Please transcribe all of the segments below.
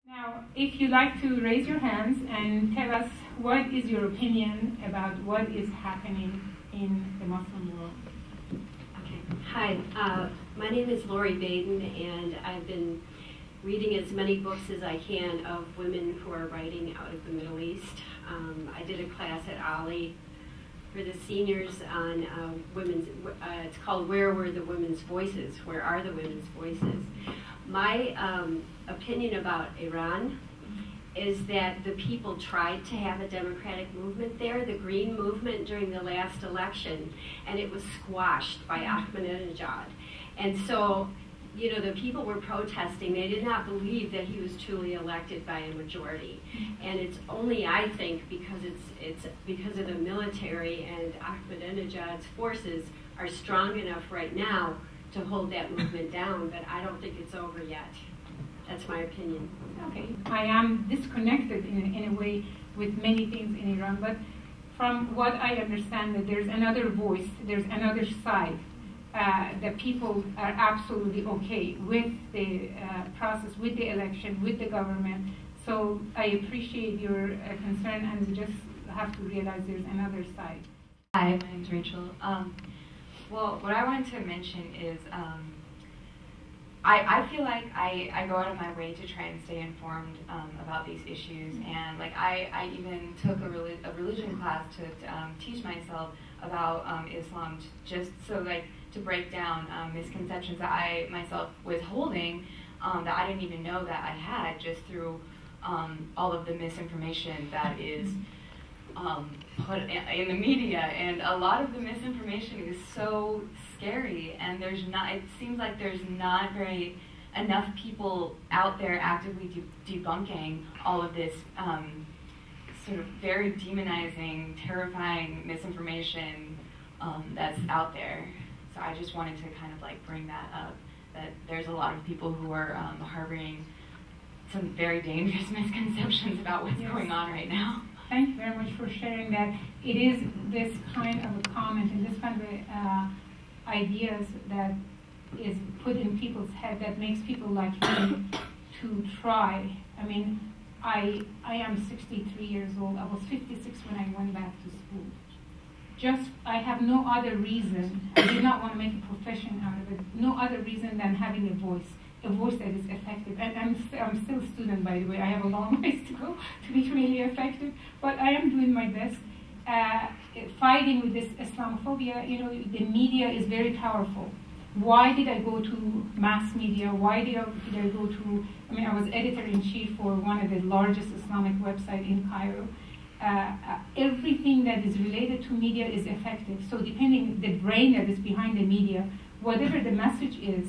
Now, if you'd like to raise your hands and tell us what is your opinion about what is happening in the Muslim world. Okay. Hi, my name is Lori Baden, and I've been reading as many books as I can of women who are writing out of the Middle East. I did a class at Ali for the seniors on women's, it's called Where Were the Women's Voices? Where are the women's voices? My opinion about Iran is that the people tried to have a democratic movement there, the Green Movement during the last election, and it was squashed by Ahmadinejad. And so, you know, the people were protesting. They did not believe that he was truly elected by a majority. And it's only, I think, because it's because of the military and Ahmadinejad's forces are strong enough right now to hold that movement down, but I don't think it's over yet. That's my opinion. Okay. I am disconnected in a way with many things in Iran, but from what I understand, that there's another voice, there's another side. That people are absolutely okay with the process, with the election, with the government. So I appreciate your concern, and we just have to realize there's another side. Hi, my name's Rachel. Well, what I wanted to mention is I feel like I go out of my way to try and stay informed about these issues, and like I even took a religion class to teach myself about Islam, just so like to break down misconceptions that I myself was holding that I didn't even know that I had, just through all of the misinformation that is put in the media. And a lot of the misinformation is so scary, and it seems like there's not enough people out there actively debunking all of this sort of very demonizing, terrifying misinformation that's out there. So I just wanted to kind of like bring that up, that there's a lot of people who are harboring some very dangerous misconceptions about what's going on right now. Thank you very much for sharing that. It is this kind of a comment and this kind of ideas that is put in people's head that makes people like me to try. I mean, I am 63 years old. I was 56 when I went back to school. I have no other reason. I did not want to make a profession out of it. No other reason than having a voice that is effective. And I'm still a student, by the way. I have a long ways to go to be really effective, but I am doing my best. Fighting with this Islamophobia, you know, the media is very powerful. Why did I go to mass media? Why did I go to, I mean, I was editor-in-chief for one of the largest Islamic websites in Cairo. Everything that is related to media is effective. So depending the brain that is behind the media, whatever the message is,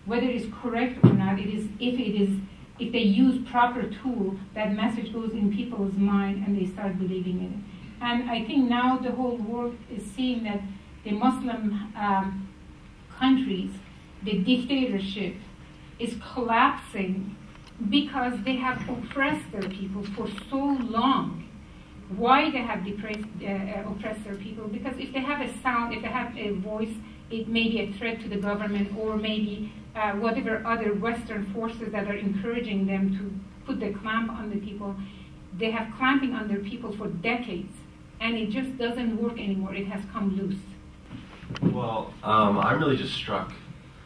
whether it's correct or not, if they use proper tool, that message goes in people's mind and they start believing in it. And I think now the whole world is seeing that the Muslim countries, the dictatorship is collapsing because they have oppressed their people for so long. Why they have oppressed their people? Because if they have a sound, if they have a voice, it may be a threat to the government, or maybe whatever other Western forces that are encouraging them to put the clamp on the people. They have clamping on their people for decades, and it just doesn't work anymore. It has come loose. Well, I'm really just struck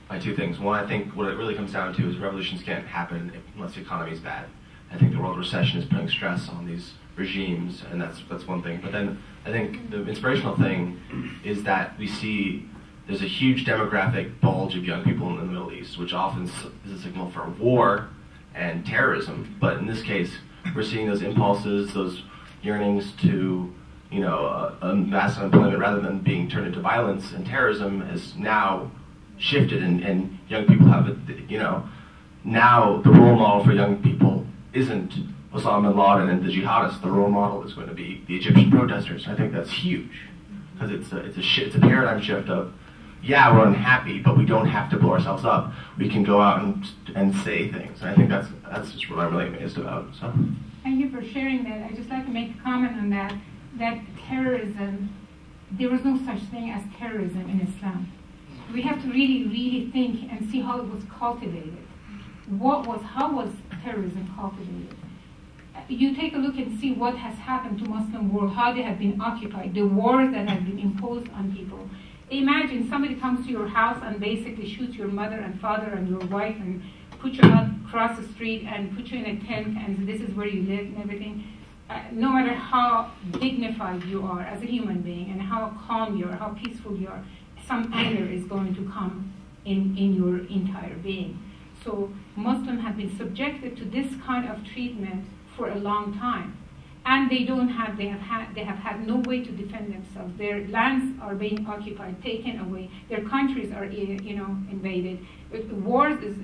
by two things. One, I think what it really comes down to is revolutions can't happen unless the economy is bad. I think the world recession is putting stress on these regimes, and that's one thing. But then I think the inspirational thing is that we see there's a huge demographic bulge of young people in the Middle East, which often is a signal for war and terrorism. But in this case, we're seeing those impulses, those yearnings to, you know, mass unemployment rather than being turned into violence and terrorism has now shifted, and young people have it, you know, now the role model for young people isn't Osama bin Laden and the jihadists. The role model is going to be the Egyptian protesters. I think that's huge, because it's a paradigm shift of, yeah, we're unhappy, but we don't have to blow ourselves up. We can go out and say things. And I think that's just what I'm really amazed about. So. Thank you for sharing that. I'd just like to make a comment on that. That terrorism, there was no such thing as terrorism in Islam. We have to really, really think and see how it was cultivated. how was terrorism cultivated? You take a look and see what has happened to Muslim world, how they have been occupied, the wars that have been imposed on people. Imagine somebody comes to your house and basically shoots your mother and father and your wife and puts you out across the street and puts you in a tent and this is where you live and everything. No matter how dignified you are as a human being and how calm you are, how peaceful you are, some anger is going to come in your entire being. So Muslims have been subjected to this kind of treatment for a long time, and they have had no way to defend themselves. Their lands are being occupied, taken away. Their countries are invaded. Wars is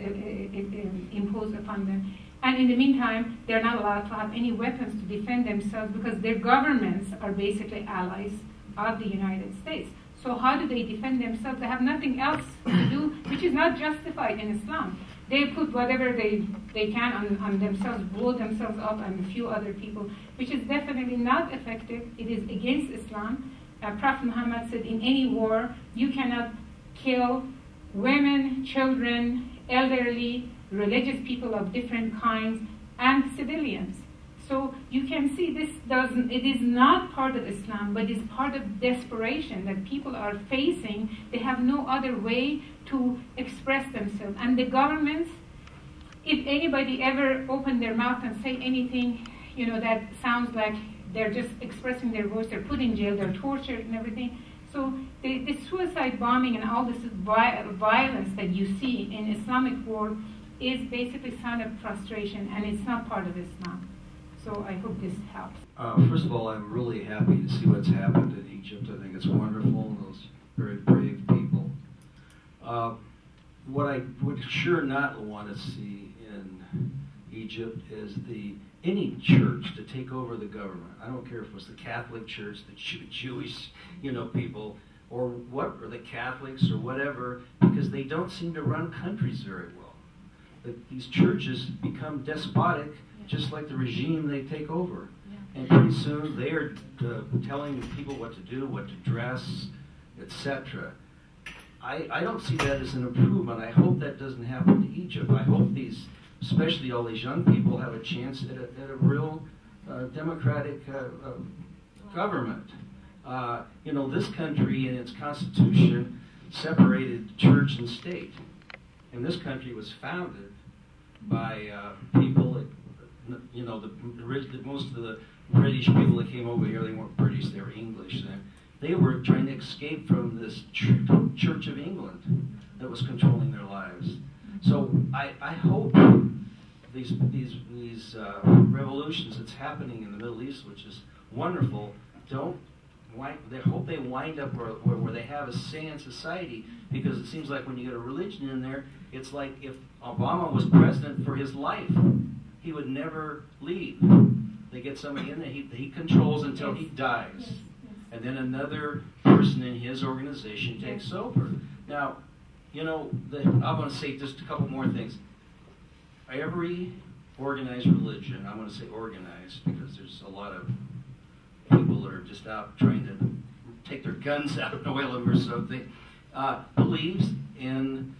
imposed upon them. And in the meantime, they're not allowed to have any weapons to defend themselves because their governments are basically allies of the United States. So how do they defend themselves? They have nothing else to do, which is not justified in Islam. They put whatever they can on themselves, blow themselves up and a few other people, which is definitely not effective. It is against Islam. Prophet Muhammad said, in any war, you cannot kill women, children, elderly, religious people of different kinds, and civilians. So you can see it is not part of Islam, but is part of desperation that people are facing. They have no other way to express themselves. And the governments, if anybody ever opened their mouth and say anything, that sounds like they're just expressing their voice, they're put in jail, they're tortured and everything. So the suicide bombing and all this violence that you see in Islamic world is basically a sign of frustration, and it's not part of Islam. So I hope this helps. First of all, I'm really happy to see what's happened in Egypt. I think it's wonderful, those very brave people. What I would sure not want to see in Egypt is any church to take over the government. I don't care if it was the Catholic Church, the Jewish, people, or the Catholics or whatever, because they don't seem to run countries very well. These churches become despotic, just like the regime they take over. And pretty soon they are telling people what to do, what to dress, etc. I don't see that as an improvement. I hope that doesn't happen to Egypt. I hope especially all these young people, have a chance at a real democratic government. This country in its constitution separated church and state. And this country was founded by people, most of the British people that came over here, they weren't British, they were English then. They were trying to escape from this Church of England that was controlling their lives. So I hope these revolutions that's happening in the Middle East, which is wonderful, they hope they wind up where they have a say in society, because it seems like when you get a religion in there, it's like if Obama was president for his life, he would never leave. They get somebody in there, he controls until he dies. And then another person in his organization takes over. Now, I want to say just a couple more things. Every organized religion, I want to say organized because there's a lot of people that are just out trying to take their guns out and oil them or something, believes in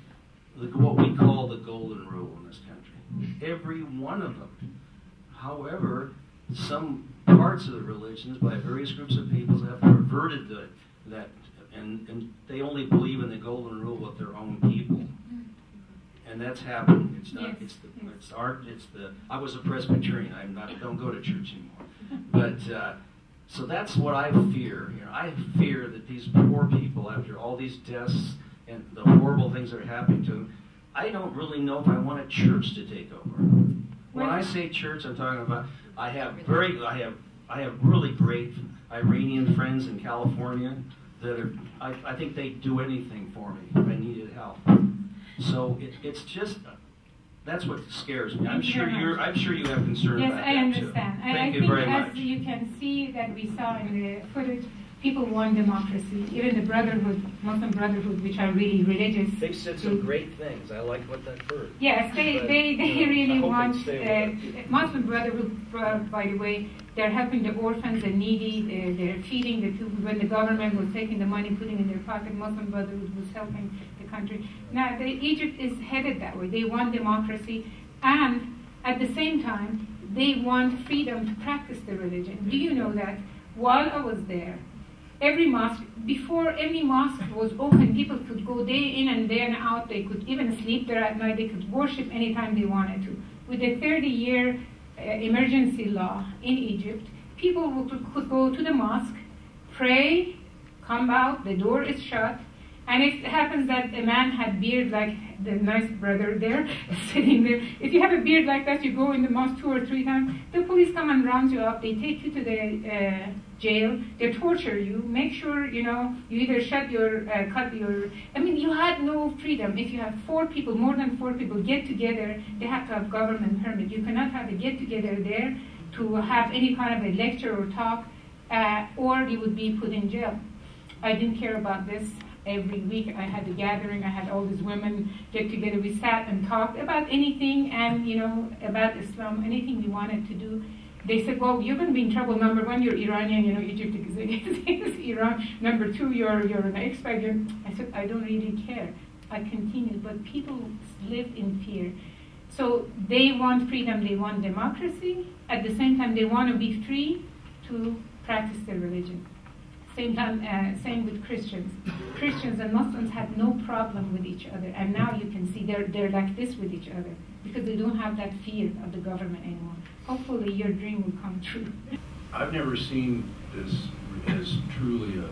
what we call the golden rule in this country. Every one of them. However, some parts of the religions by various groups of peoples have perverted that, and they only believe in the golden rule with their own people. And that's happening. It's not. I was a Presbyterian. Don't go to church anymore. But so that's what I fear. I fear that these poor people, after all these deaths and the horrible things that are happening to them, I don't really know if I want a church to take over. When I say church, I'm talking about I have really great Iranian friends in California that are. I think they'd do anything for me if I needed help. So it's just that's what scares me. I'm sure you have concern about that too. Yes, I understand. Thank you very much. As you can see that we saw in the footage, people want democracy. Even the Brotherhood, Muslim Brotherhood, which are really religious. They've said some great things. I like what I've heard. Yes, they really want Muslim Brotherhood. By the way, they're helping the orphans and needy. They're feeding the people. When the government was taking the money, putting in their pocket, Muslim Brotherhood was helping the country. Now, Egypt is headed that way. They want democracy. And at the same time, they want freedom to practice their religion. Do you know that while I was there, every mosque, before any mosque was open, people could go day in and day out. They could even sleep there at night. They could worship anytime they wanted to. With the 30-year emergency law in Egypt, people could go to the mosque, pray, come out, the door is shut, and if it happens that a man had beard like the nice brother there, sitting there, if you have a beard like that, you go in the mosque 2 or 3 times, the police come and round you up, they take you to the jail, they torture you, make sure, you either cut your, I mean, you had no freedom. If you have 4 people, more than 4 people get together, they have to have government permit. You cannot have a get together there to have any kind of a lecture or talk, or you would be put in jail. I didn't care about this. Every week I had a gathering, I had all these women get together, we sat and talked about anything and, about Islam, anything we wanted to do. They said, well, you're going to be in trouble. Number 1, you're Iranian, Egypt is Iran. Number 2, you're an expat. I said, I don't really care. I continued, but people live in fear. So they want freedom, they want democracy. At the same time, they want to be free to practice their religion. Same with Christians. Christians and Muslims had no problem with each other, and now you can see they're like this with each other because they don't have that fear of the government anymore. Hopefully your dream will come true. I've never seen this as truly a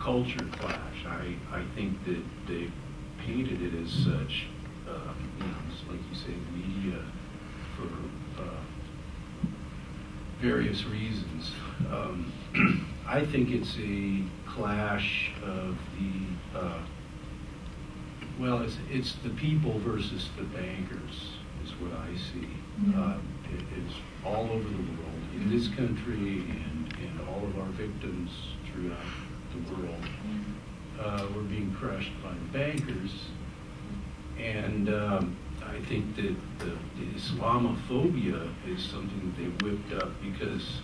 culture clash. I think that they painted it as such, like you say, media for various reasons. I think it's a clash of it's the people versus the bankers is what I see. It's all over the world, in this country and all of our victims throughout the world. We're being crushed by the bankers, and I think that the Islamophobia is something that they whipped up because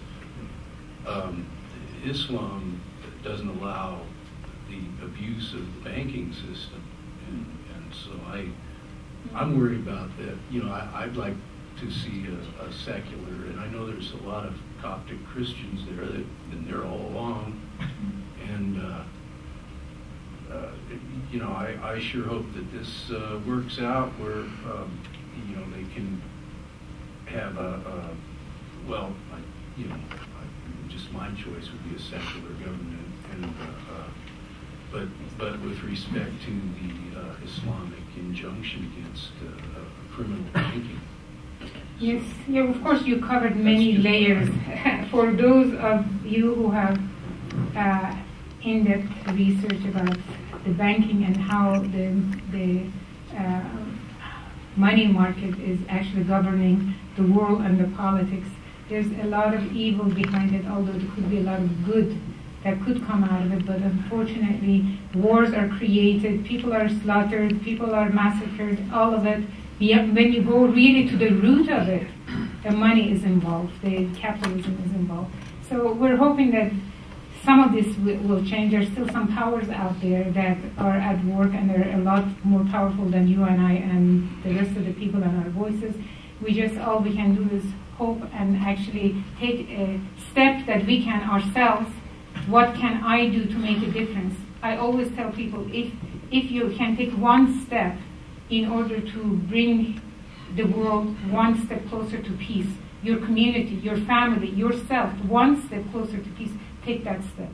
Islam doesn't allow the abuse of the banking system, and so I'm worried about that. I'd like to see a secular, and I know there's a lot of Coptic Christians there that been there all along, and I sure hope that this works out where they can have just my choice would be a secular government, and but with respect to the Islamic injunction against criminal banking. Yes, of course you covered many layers. For those of you who have in-depth research about the banking and how the money market is actually governing the world and the politics, there's a lot of evil behind it, although there could be a lot of good that could come out of it. But unfortunately, wars are created, people are slaughtered, people are massacred, all of it. When you go really to the root of it, the money is involved, the capitalism is involved. So we're hoping that some of this will change. There's still some powers out there that are at work, and they're a lot more powerful than you and I and the rest of the people and our voices. All we can do is hope and actually take a step that we can ourselves. What can I do to make a difference? I always tell people, if you can take one step in order to bring the world one step closer to peace, your community, your family, yourself, one step closer to peace, take that step.